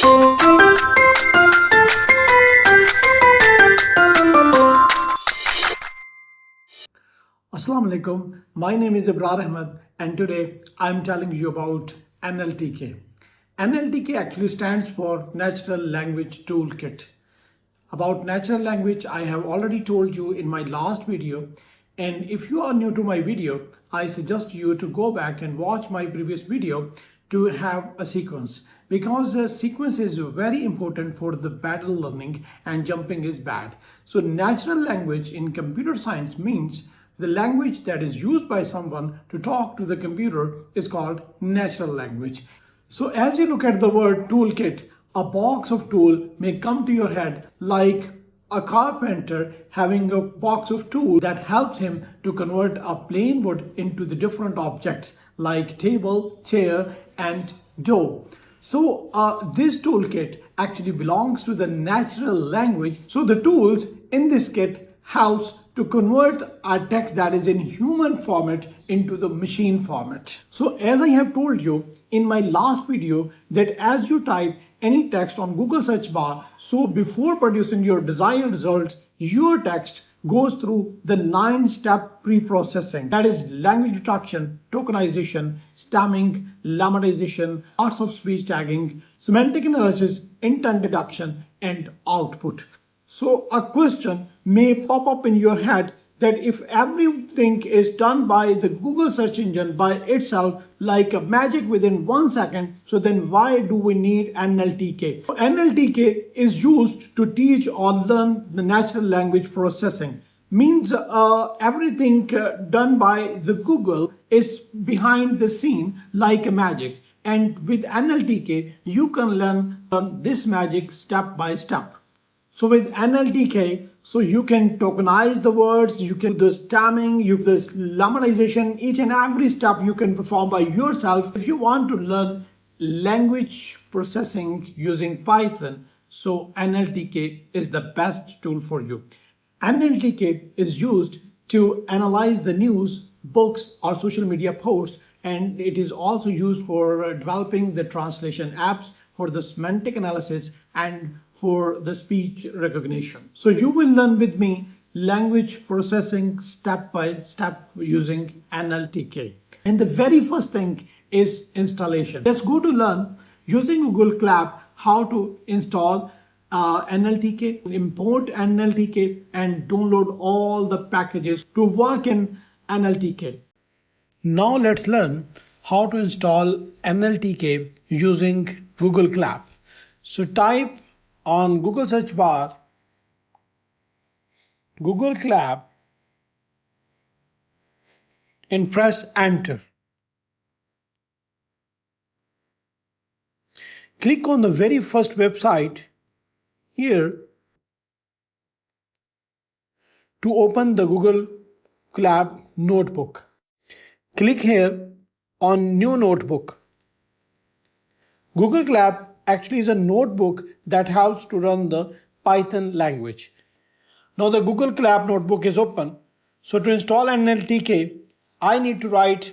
Assalamu alaikum. My name is Ibrar Ahmed and today I'm telling you about NLTK. NLTK actually stands for Natural Language Toolkit. About natural language, I have already told you in my last video, and if you are new to my video, I suggest you to go back and watch my previous video to have a sequence, because the sequence is very important for the better learning and jumping is bad. So natural language in computer science means the language that is used by someone to talk to the computer is called natural language. So as you look at the word toolkit, a box of tool may come to your head like a carpenter having a box of tools that helps him to convert a plain wood into the different objects like table, chair, and door. So this toolkit actually belongs to the natural language. So the tools in this kit helps to convert a text that is in human format into the machine format. So as I have told you in my last video that as you type any text on Google search bar, so before producing your desired results, your text goes through the 9-step pre-processing. That is language detection, tokenization, stemming, lemmatization, parts of speech tagging, semantic analysis, intent deduction, and output. So a question may pop up in your head that if everything is done by the Google search engine by itself like a magic within 1 second, so then why do we need NLTK? So NLTK is used to teach or learn the natural language processing. Means everything done by the Google is behind the scene like a magic. And with NLTK, you can learn this magic step by step. So with NLTK, so you can tokenize the words, you can do the stemming, you do the lemmatization, each and every step you can perform by yourself. If you want to learn language processing using Python, so NLTK is the best tool for you. NLTK is used to analyze the news, books, or social media posts, and it is also used for developing the translation apps, for the semantic analysis, and for the speech recognition. So you will learn with me language processing step by step using NLTK. And the very first thing is installation. Let's go to learn using Google Colab how to install NLTK, import NLTK, and download all the packages to work in NLTK. Now let's learn how to install NLTK using Google Colab. So type on Google search bar Google Colab and press enter. Click on the very first website here to open the Google Colab notebook. Click here on new notebook. Google Colab actually is a notebook that helps to run the Python language. Now the Google Colab notebook is open. So to install NLTK, I need to write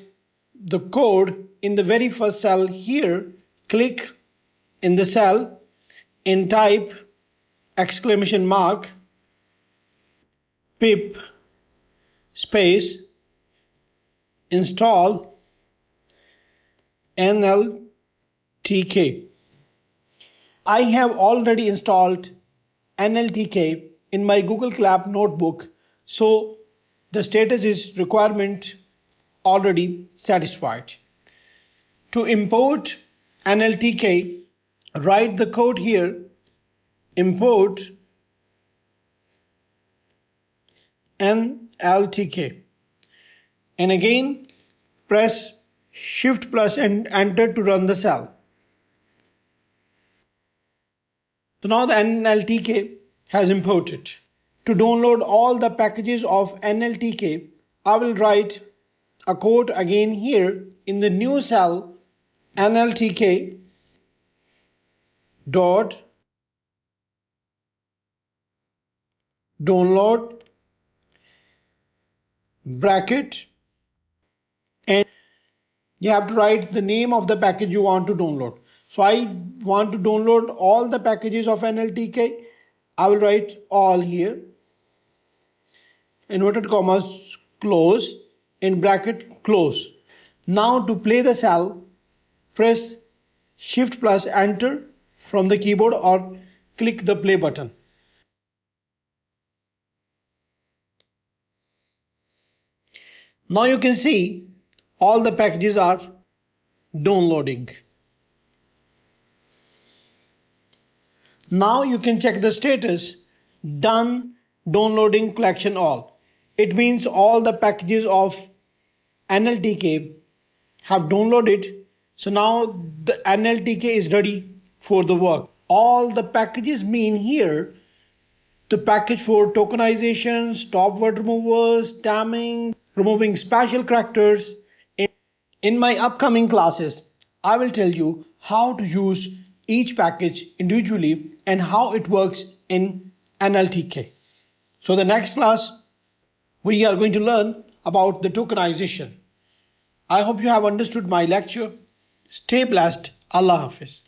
the code in the very first cell here. Click in the cell and type exclamation mark pip space install NLTK. I have already installed NLTK in my Google Colab notebook, so the status is requirement already satisfied. To import NLTK, write the code here, import NLTK, and again press Shift plus and enter to run the cell. So now the NLTK has imported. To download all the packages of NLTK, I will write a code again here in the new cell NLTK dot download bracket, and you have to write the name of the package you want to download. So I want to download all the packages of NLTK. I will write all here, inverted commas, close, in bracket, close. Now to play the cell, press Shift plus Enter from the keyboard or click the play button. Now you can see all the packages are downloading. Now you can check the status, done downloading collection all. It means all the packages of NLTK have downloaded. So now the NLTK is ready for the work. All the packages mean here the package for tokenization, stop word removers, stemming, removing special characters. In my upcoming classes, I will tell you how to use each package individually and how it works in NLTK. So the next class, we are going to learn about the tokenization. I hope you have understood my lecture. Stay blessed. Allah Hafiz.